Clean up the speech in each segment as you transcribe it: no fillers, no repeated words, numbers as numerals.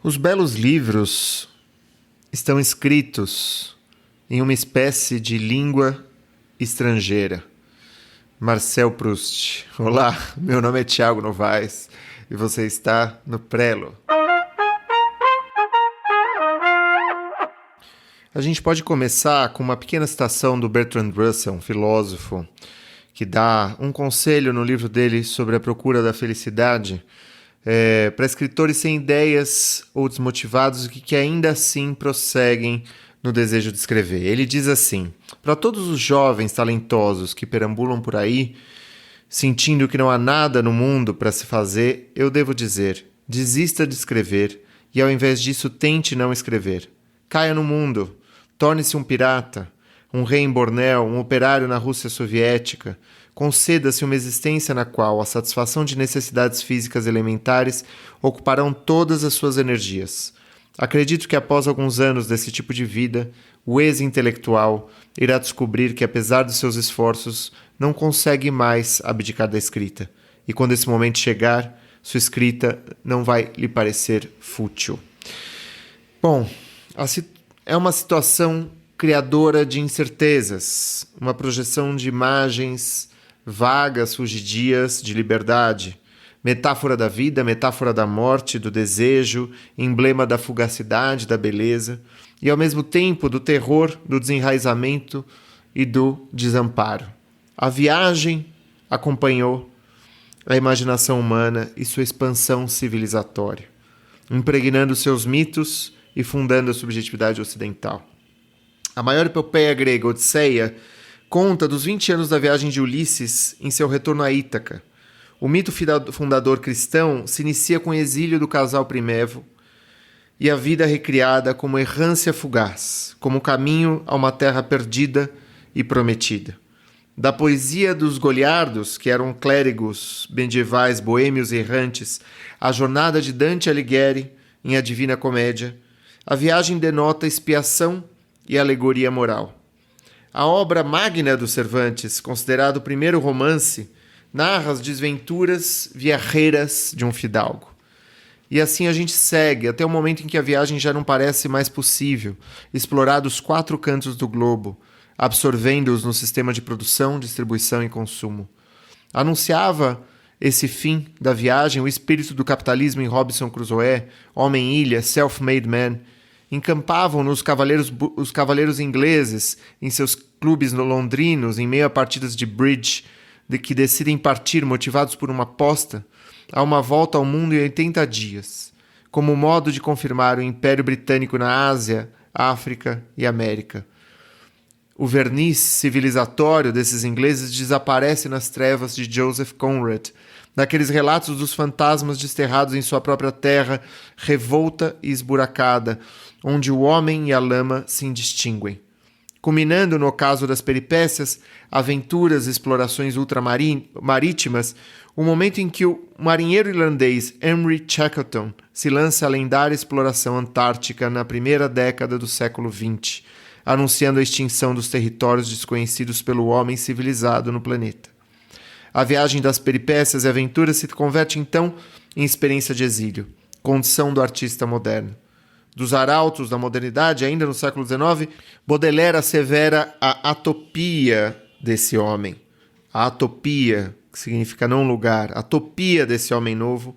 Os belos livros estão escritos em uma espécie de língua estrangeira. Marcel Proust. Olá, meu nome é Thiago Novaes e você está no Prelo. A gente pode começar com uma pequena citação do Bertrand Russell, um filósofo, que dá um conselho no livro dele sobre a procura da felicidade para escritores sem ideias ou desmotivados que ainda assim prosseguem no desejo de escrever. Ele diz assim: para todos os jovens talentosos que perambulam por aí, sentindo que não há nada no mundo para se fazer, eu devo dizer: desista de escrever e ao invés disso tente não escrever. Caia no mundo, torne-se um pirata, um rei em Bornéu, um operário na Rússia soviética. Conceda-se uma existência na qual a satisfação de necessidades físicas elementares ocuparão todas as suas energias. Acredito que após alguns anos desse tipo de vida, o ex-intelectual irá descobrir que, apesar dos seus esforços, não consegue mais abdicar da escrita. E quando esse momento chegar, sua escrita não vai lhe parecer fútil. Bom, é uma situação criadora de incertezas, uma projeção de imagens vagas, fugidias de liberdade, metáfora da vida, metáfora da morte, do desejo, emblema da fugacidade, da beleza, e ao mesmo tempo do terror, do desenraizamento e do desamparo. A viagem acompanhou a imaginação humana e sua expansão civilizatória, impregnando seus mitos e fundando a subjetividade ocidental. A maior epopeia grega, Odisseia, conta dos 20 anos da viagem de Ulisses em seu retorno a Ítaca. O mito fundador cristão se inicia com o exílio do casal Primevo e a vida recriada como errância fugaz, como caminho a uma terra perdida e prometida. Da poesia dos goliardos, que eram clérigos medievais, boêmios e errantes, à jornada de Dante Alighieri em A Divina Comédia, a viagem denota expiação e alegoria moral. A obra magna do Cervantes, considerado o primeiro romance, narra as desventuras viajeras de um fidalgo. E assim a gente segue até o momento em que a viagem já não parece mais possível, explorar dos 4 cantos do globo, absorvendo-os no sistema de produção, distribuição e consumo. Anunciava esse fim da viagem o espírito do capitalismo em Robinson Crusoe, Homem-Ilha, Self-Made Man. Encampavam-no os cavaleiros ingleses em seus clubes londrinos, em meio a partidas de bridge, que decidem partir motivados por uma aposta a uma volta ao mundo em 80 dias, como modo de confirmar o Império Britânico na Ásia, África e América. O verniz civilizatório desses ingleses desaparece nas trevas de Joseph Conrad, naqueles relatos dos fantasmas desterrados em sua própria terra, revolta e esburacada, onde o homem e a lama se indistinguem. Culminando no ocaso das peripécias, aventuras e explorações ultramarítimas, o momento em que o marinheiro irlandês Henry Shackleton se lança à lendária exploração antártica na primeira década do século XX, anunciando a extinção dos territórios desconhecidos pelo homem civilizado no planeta. A viagem das peripécias e aventuras se converte então em experiência de exílio, condição do artista moderno. Dos arautos da modernidade, ainda no século XIX, Baudelaire assevera a atopia desse homem. A atopia, que significa não lugar, a topia desse homem novo,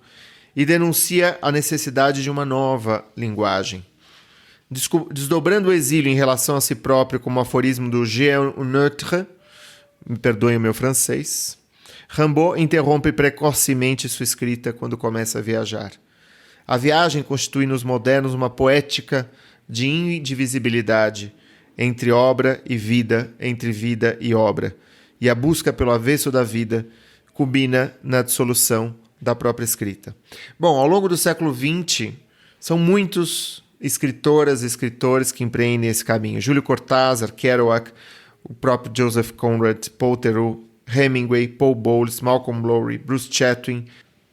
e denuncia a necessidade de uma nova linguagem. Desdobrando o exílio em relação a si próprio como aforismo do Jean Neutre, me perdoem o meu francês, Rimbaud interrompe precocemente sua escrita quando começa a viajar. A viagem constitui nos modernos uma poética de indivisibilidade entre obra e vida, entre vida e obra, e a busca pelo avesso da vida culmina na dissolução da própria escrita. Bom, ao longo do século XX, são muitos escritoras e escritores que empreendem esse caminho. Júlio Cortázar, Kerouac, o próprio Joseph Conrad, Paul Theroux, Hemingway, Paul Bowles, Malcolm Lowry, Bruce Chatwin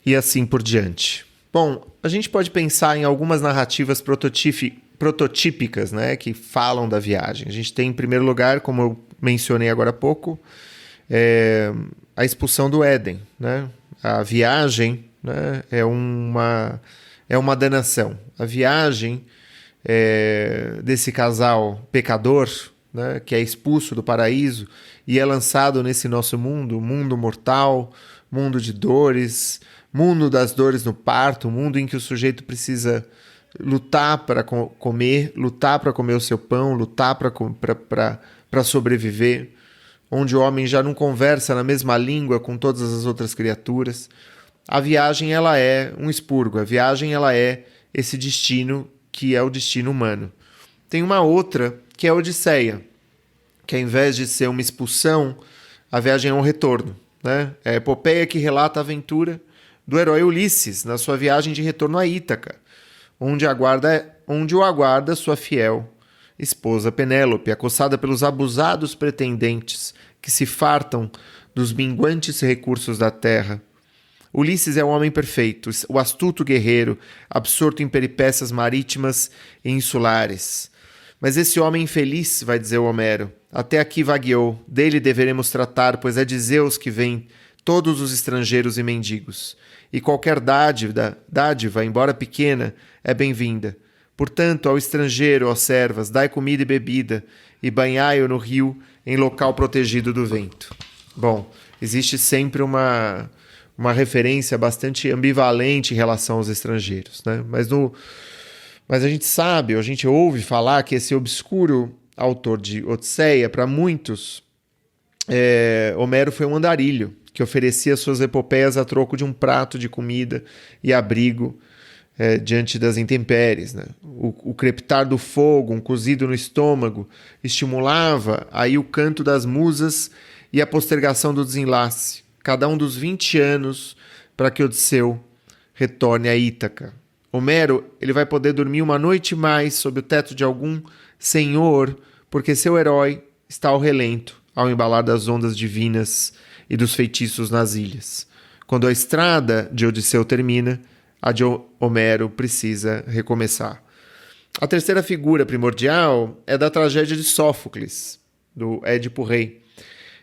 e assim por diante. Bom, a gente pode pensar em algumas narrativas prototípicas, né, que falam da viagem. A gente tem, em primeiro lugar, como eu mencionei agora há pouco, a expulsão do Éden, né? A viagem, né, é uma é uma danação. A viagem desse casal pecador, né, que é expulso do paraíso e é lançado nesse nosso mundo, mundo mortal, mundo de dores, mundo das dores no parto, mundo em que o sujeito precisa lutar para comer, lutar para comer o seu pão, lutar para sobreviver, onde o homem já não conversa na mesma língua com todas as outras criaturas. A viagem, ela é um expurgo, a viagem, ela é esse destino que é o destino humano. Tem uma outra, que é a Odisseia, que ao invés de ser uma expulsão, a viagem é um retorno, né? É a epopeia que relata a aventura do herói Ulisses na sua viagem de retorno a Ítaca, onde o aguarda sua fiel esposa Penélope, acossada pelos abusados pretendentes que se fartam dos minguantes recursos da terra. Ulisses é o homem perfeito, o astuto guerreiro, absorto em peripécias marítimas e insulares. Mas esse homem infeliz, vai dizer o Homero, até aqui vagueou, dele deveremos tratar, pois é de Zeus que vêm todos os estrangeiros e mendigos. E qualquer dádiva, embora pequena, é bem-vinda. Portanto, ao estrangeiro, ó servas, dai comida e bebida, e banhai-o no rio, em local protegido do vento. Bom, existe sempre uma referência bastante ambivalente em relação aos estrangeiros, né? Mas a gente sabe, a gente ouve falar que esse obscuro autor de Odisseia, para muitos, Homero foi um andarilho, que oferecia suas epopeias a troco de um prato de comida e abrigo diante das intempéries, né? O crepitar do fogo, um cozido no estômago, estimulava aí o canto das musas e a postergação do desenlace, cada um dos 20 anos para que Odisseu retorne a Ítaca. Homero, ele vai poder dormir uma noite mais sob o teto de algum senhor, porque seu herói está ao relento, ao embalar das ondas divinas e dos feitiços nas ilhas. Quando a estrada de Odisseu termina, a de Homero precisa recomeçar. A terceira figura primordial é da tragédia de Sófocles, do Édipo Rei.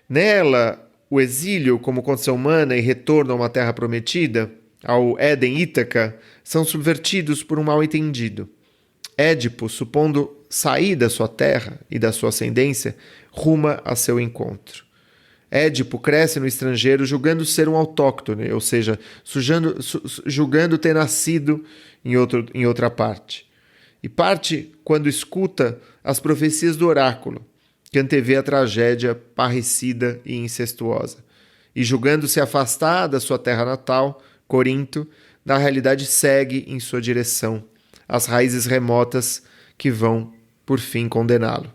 Nela, o exílio como condição humana e retorno a uma terra prometida, ao Éden Ítaca, são subvertidos por um mal-entendido. Édipo, supondo sair da sua terra e da sua ascendência, ruma a seu encontro. Édipo cresce no estrangeiro julgando ser um autóctone, ou seja, julgando ter nascido em outra parte. E parte quando escuta as profecias do oráculo, que antevê a tragédia parricida e incestuosa. E julgando-se afastar da sua terra natal, Corinto, na realidade segue em sua direção as raízes remotas que vão, por fim, condená-lo.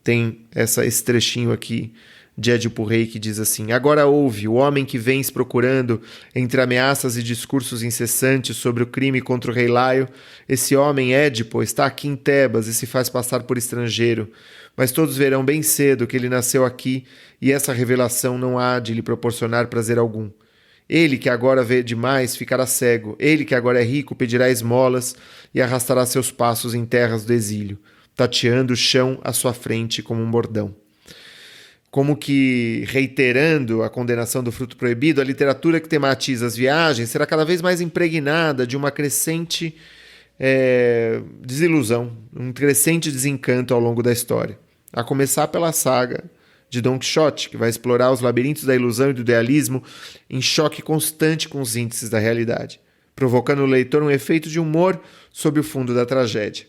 Tem esse trechinho aqui de Édipo Rei que diz assim: agora ouve, o homem que vens procurando entre ameaças e discursos incessantes sobre o crime contra o rei Laio, esse homem, Édipo, está aqui em Tebas e se faz passar por estrangeiro, mas todos verão bem cedo que ele nasceu aqui e essa revelação não há de lhe proporcionar prazer algum. Ele que agora vê demais ficará cego, ele que agora é rico pedirá esmolas e arrastará seus passos em terras do exílio, tateando o chão à sua frente como um bordão. Como que, reiterando a condenação do fruto proibido, a literatura que tematiza as viagens será cada vez mais impregnada de uma crescente desilusão, um crescente desencanto ao longo da história. A começar pela saga de Don Quixote, que vai explorar os labirintos da ilusão e do idealismo em choque constante com os índices da realidade, provocando no leitor um efeito de humor sob o fundo da tragédia.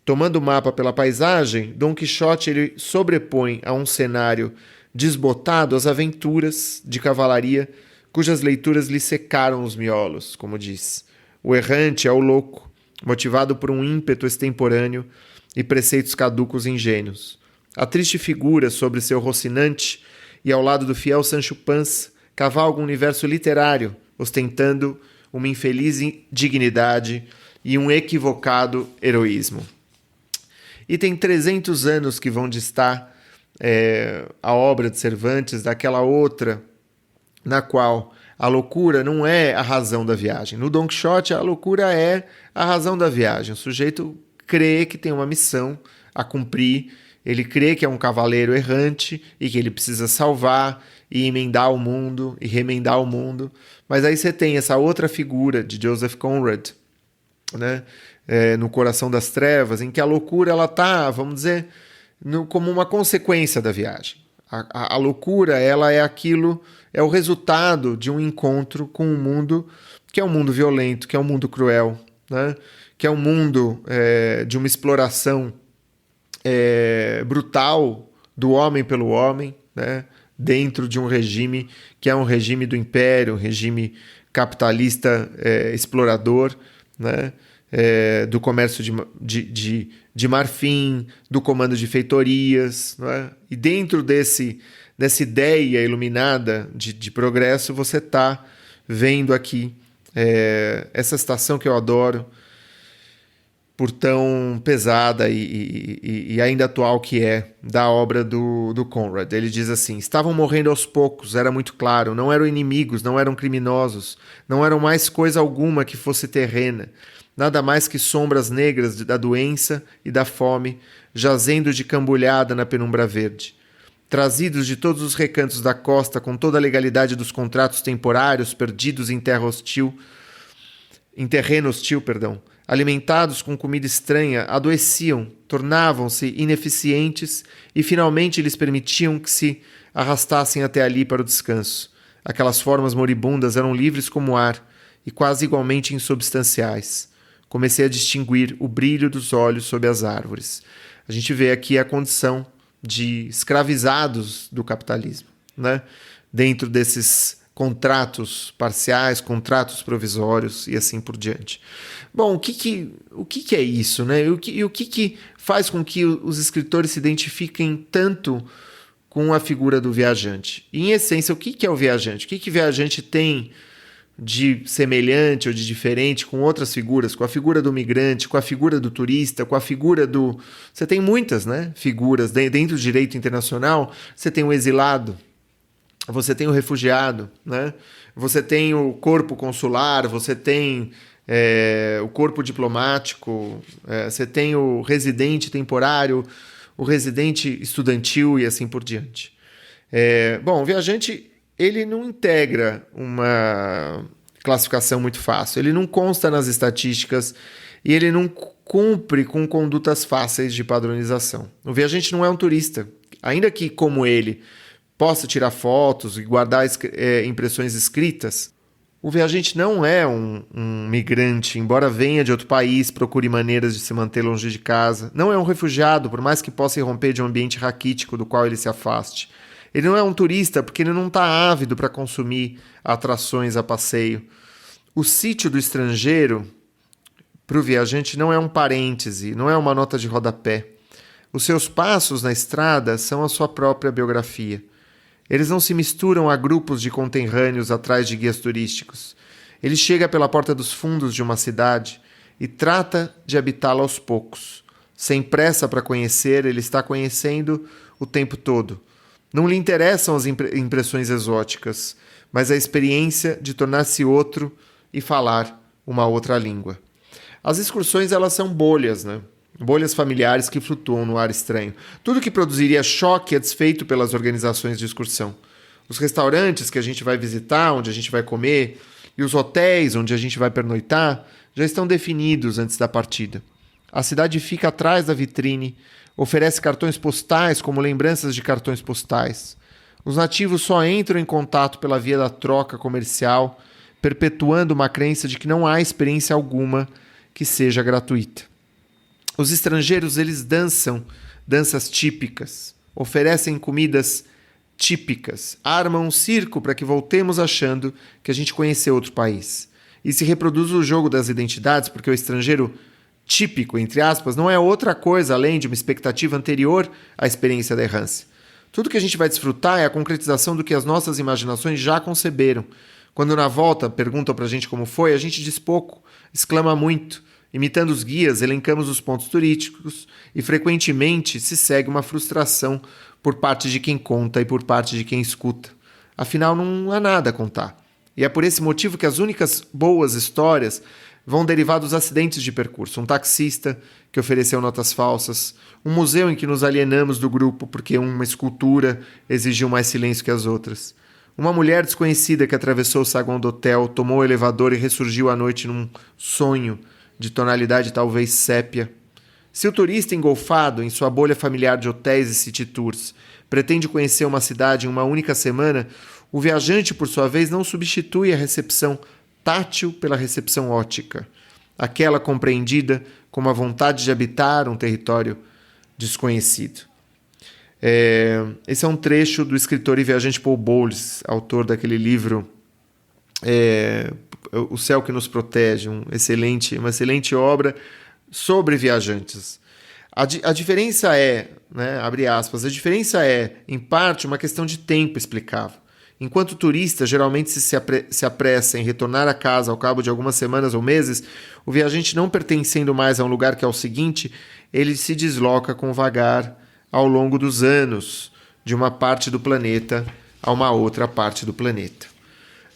Tomando o mapa pela paisagem, Don Quixote ele sobrepõe a um cenário desbotado as aventuras de cavalaria cujas leituras lhe secaram os miolos, como diz. O errante é o louco, motivado por um ímpeto extemporâneo e preceitos caducos e ingênuos. A triste figura sobre seu Rocinante e ao lado do fiel Sancho Panza cavalga um universo literário, ostentando uma infeliz dignidade e um equivocado heroísmo. E tem 300 anos que vão distar a obra de Cervantes daquela outra na qual a loucura não é a razão da viagem. No Don Quixote, a loucura é a razão da viagem. O sujeito crê que tem uma missão a cumprir, ele crê que é um cavaleiro errante e que ele precisa salvar e emendar o mundo e remendar o mundo. Mas aí você tem essa outra figura de Joseph Conrad, né? No coração das trevas, em que a loucura ela tá, vamos dizer, como uma consequência da viagem. A loucura ela é aquilo, é o resultado de um encontro com um mundo que é um mundo violento, que é um mundo cruel, né? Que é um mundo de uma exploração brutal do homem pelo homem, né? Dentro de um regime que é um regime do império, um regime capitalista explorador, né? Do comércio de marfim, do comando de feitorias, né? E dentro dessa ideia iluminada de progresso, você está vendo aqui essa citação que eu adoro, por tão pesada e ainda atual que é, da obra do Conrad. Ele diz assim: estavam morrendo aos poucos, era muito claro, não eram inimigos, não eram criminosos, não eram mais coisa alguma que fosse terrena, nada mais que sombras negras da doença e da fome, jazendo de cambulhada na penumbra verde. Trazidos de todos os recantos da costa, com toda a legalidade dos contratos temporários, perdidos em terreno hostil, alimentados com comida estranha, adoeciam, tornavam-se ineficientes e finalmente lhes permitiam que se arrastassem até ali para o descanso. Aquelas formas moribundas eram livres como ar e quase igualmente insubstanciais. Comecei a distinguir o brilho dos olhos sob as árvores. A gente vê aqui a condição de escravizados do capitalismo, né? Dentro desses contratos parciais, contratos provisórios e assim por diante. Bom, o que é isso, né? E o que faz com que os escritores se identifiquem tanto com a figura do viajante? E, em essência, o que é o viajante? O que o viajante tem de semelhante ou de diferente com outras figuras, com a figura do migrante, com a figura do turista, com a figura do... Você tem muitas, né, figuras dentro do direito internacional. Você tem o exilado, você tem o refugiado, né? Você tem o corpo consular, você tem o corpo diplomático, você tem o residente temporário, o residente estudantil e assim por diante. Bom, o viajante ele não integra uma classificação muito fácil, ele não consta nas estatísticas e ele não cumpre com condutas fáceis de padronização. O viajante não é um turista, ainda que, como ele, possa tirar fotos e guardar impressões escritas. O viajante não é um migrante, embora venha de outro país, procure maneiras de se manter longe de casa. Não é um refugiado, por mais que possa irromper de um ambiente raquítico do qual ele se afaste. Ele não é um turista, porque ele não está ávido para consumir atrações a passeio. O sítio do estrangeiro, para o viajante, não é um parêntese, não é uma nota de rodapé. Os seus passos na estrada são a sua própria biografia. Eles não se misturam a grupos de conterrâneos atrás de guias turísticos. Ele chega pela porta dos fundos de uma cidade e trata de habitá-la aos poucos. Sem pressa para conhecer, ele está conhecendo o tempo todo. Não lhe interessam as impressões exóticas, mas a experiência de tornar-se outro e falar uma outra língua. As excursões, elas são bolhas, né? Bolhas familiares que flutuam no ar estranho. Tudo que produziria choque é desfeito pelas organizações de excursão. Os restaurantes que a gente vai visitar, onde a gente vai comer, e os hotéis onde a gente vai pernoitar, já estão definidos antes da partida. A cidade fica atrás da vitrine, oferece cartões postais como lembranças de cartões postais. Os nativos só entram em contato pela via da troca comercial, perpetuando uma crença de que não há experiência alguma que seja gratuita. Os estrangeiros, eles dançam danças típicas, oferecem comidas típicas, armam um circo para que voltemos achando que a gente conheceu outro país. E se reproduz o jogo das identidades, porque o estrangeiro típico, entre aspas, não é outra coisa além de uma expectativa anterior à experiência da errância. Tudo que a gente vai desfrutar é a concretização do que as nossas imaginações já conceberam. Quando na volta perguntam para a gente como foi, a gente diz pouco, exclama muito. Imitando os guias, elencamos os pontos turísticos e frequentemente se segue uma frustração por parte de quem conta e por parte de quem escuta. Afinal, não há nada a contar. E é por esse motivo que as únicas boas histórias vão derivar dos acidentes de percurso. Um taxista que ofereceu notas falsas, um museu em que nos alienamos do grupo porque uma escultura exigiu mais silêncio que as outras. Uma mulher desconhecida que atravessou o saguão do hotel, tomou o elevador e ressurgiu à noite num sonho de tonalidade talvez sépia. Se o turista engolfado em sua bolha familiar de hotéis e city tours pretende conhecer uma cidade em uma única semana, o viajante, por sua vez, não substitui a recepção tátil pela recepção óptica, aquela compreendida como a vontade de habitar um território desconhecido. Esse é um trecho do escritor e viajante Paul Bowles, autor daquele livro O Céu que Nos Protege, uma excelente obra sobre viajantes. A diferença é, né, abre aspas, a diferença é, em parte, uma questão de tempo explicável. Enquanto o turista geralmente se apressa em retornar a casa ao cabo de algumas semanas ou meses, o viajante, não pertencendo mais a um lugar que é o seguinte, ele se desloca com vagar ao longo dos anos de uma parte do planeta a uma outra parte do planeta.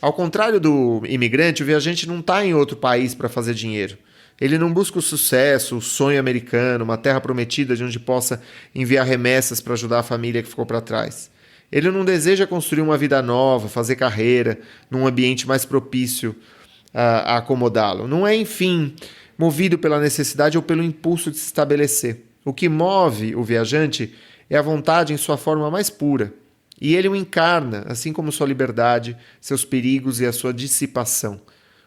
Ao contrário do imigrante, o viajante não está em outro país para fazer dinheiro. Ele não busca o sucesso, o sonho americano, uma terra prometida de onde possa enviar remessas para ajudar a família que ficou para trás. Ele não deseja construir uma vida nova, fazer carreira, num ambiente mais propício a acomodá-lo. Não é, enfim, movido pela necessidade ou pelo impulso de se estabelecer. O que move o viajante é a vontade em sua forma mais pura. E ele o encarna, assim como sua liberdade, seus perigos e a sua dissipação.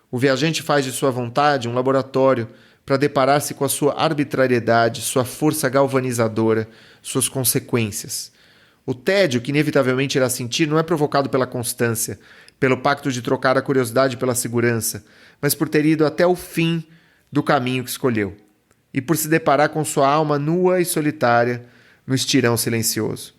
O viajante faz de sua vontade um laboratório para deparar-se com a sua arbitrariedade, sua força galvanizadora, suas consequências. O tédio que inevitavelmente irá sentir não é provocado pela constância, pelo pacto de trocar a curiosidade pela segurança, mas por ter ido até o fim do caminho que escolheu, e por se deparar com sua alma nua e solitária no estirão silencioso.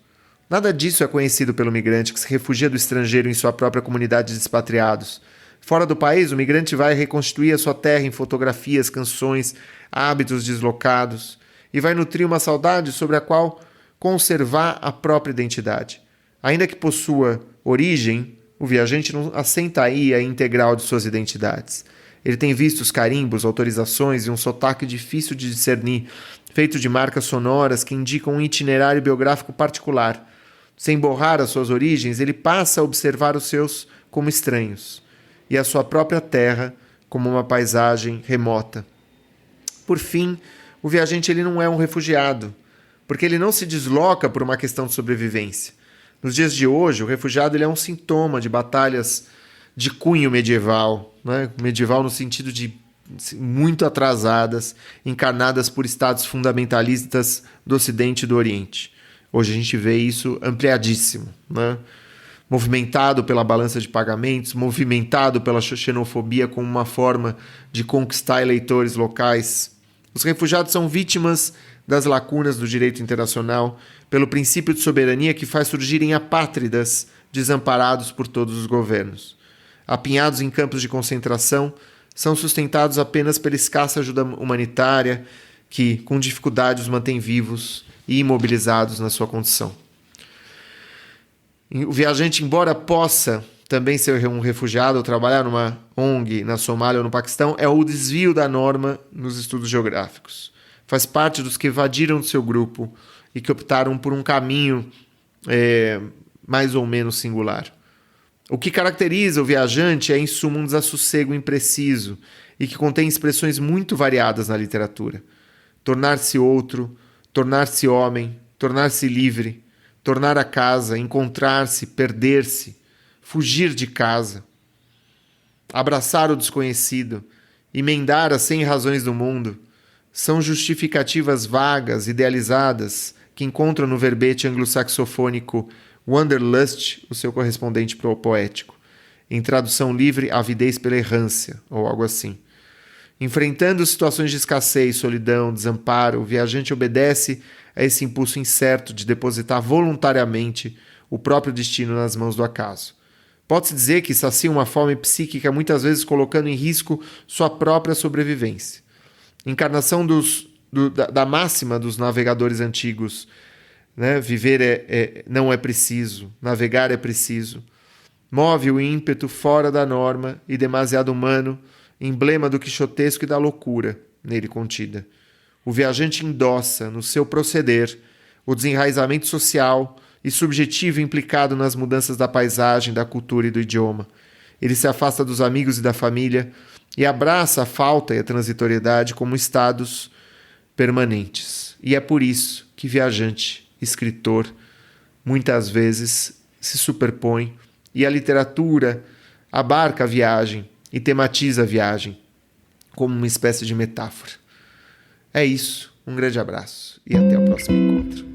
Nada disso é conhecido pelo migrante que se refugia do estrangeiro em sua própria comunidade de expatriados. Fora do país, o migrante vai reconstituir a sua terra em fotografias, canções, hábitos deslocados, e vai nutrir uma saudade sobre a qual conservar a própria identidade. Ainda que possua origem, o viajante não assenta aí a integral de suas identidades. Ele tem vistos, carimbos, autorizações e um sotaque difícil de discernir, feito de marcas sonoras que indicam um itinerário biográfico particular. Sem borrar as suas origens, ele passa a observar os seus como estranhos, e a sua própria terra como uma paisagem remota. Por fim, o viajante ele não é um refugiado, porque ele não se desloca por uma questão de sobrevivência. Nos dias de hoje, o refugiado ele é um sintoma de batalhas de cunho medieval, né? Medieval no sentido de muito atrasadas, encarnadas por estados fundamentalistas do Ocidente e do Oriente. Hoje a gente vê isso ampliadíssimo, né? Movimentado pela balança de pagamentos, movimentado pela xenofobia como uma forma de conquistar eleitores locais. Os refugiados são vítimas das lacunas do direito internacional, pelo princípio de soberania que faz surgirem apátridas desamparados por todos os governos. Apinhados em campos de concentração, são sustentados apenas pela escassa ajuda humanitária que, com dificuldade, os mantém vivos e imobilizados na sua condição. O viajante, embora possa também ser um refugiado ou trabalhar numa ONG na Somália ou no Paquistão, é o desvio da norma nos estudos geográficos. Faz parte dos que evadiram do seu grupo e que optaram por um caminho mais ou menos singular. O que caracteriza o viajante é, em suma, um desassossego impreciso e que contém expressões muito variadas na literatura. Tornar-se outro, tornar-se homem, tornar-se livre, tornar a casa, encontrar-se, perder-se, fugir de casa, abraçar o desconhecido, emendar as 100 razões do mundo, são justificativas vagas, idealizadas, que encontram no verbete anglo-saxofônico Wanderlust, o seu correspondente poético. Em tradução livre, avidez pela errância, ou algo assim. Enfrentando situações de escassez, solidão, desamparo, o viajante obedece a esse impulso incerto de depositar voluntariamente o próprio destino nas mãos do acaso. Pode-se dizer que sacia uma fome psíquica, muitas vezes colocando em risco sua própria sobrevivência. Encarnação da máxima dos navegadores antigos, né? Viver não é preciso, navegar é preciso. Move o ímpeto fora da norma e demasiado humano, emblema do quixotesco e da loucura nele contida. O viajante endossa, no seu proceder, o desenraizamento social e subjetivo implicado nas mudanças da paisagem, da cultura e do idioma. Ele se afasta dos amigos e da família e abraça a falta e a transitoriedade como estados permanentes. E é por isso que viajante, escritor, muitas vezes se superpõe e a literatura abarca a viagem e tematiza a viagem como uma espécie de metáfora. É isso, um grande abraço e até o próximo encontro.